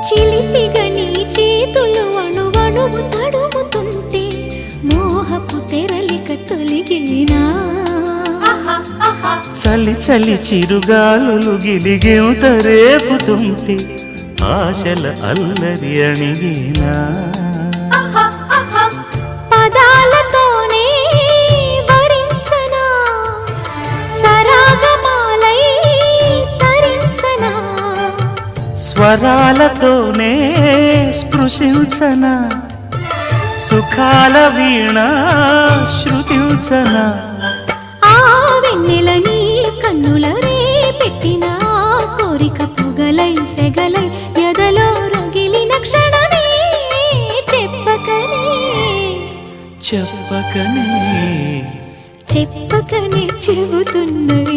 చిలిపిగా నీ చేతులు అణువణువు తడుముతుంటే మోహపు తెరలిక తొలిగేనా చలి చలి చిరుగాలులు గిలిగింత రేపుతుంటే ఆశల అల్లరి అణిగేనా పదాలతోనే వరించనా సరాగమాలై తరించనా స్వరాలతోనే స్పృశించనా సుఖాల వీణ శృతించనా ఆ వెన్నెల నీ కన్నుల రే పెట్టిన కోరిక పొగలై సెగలై ఎదలో రగిలిన క్షణమే చెప్పకనే చెప్పకనే చెప్పకనే చెబుతున్నది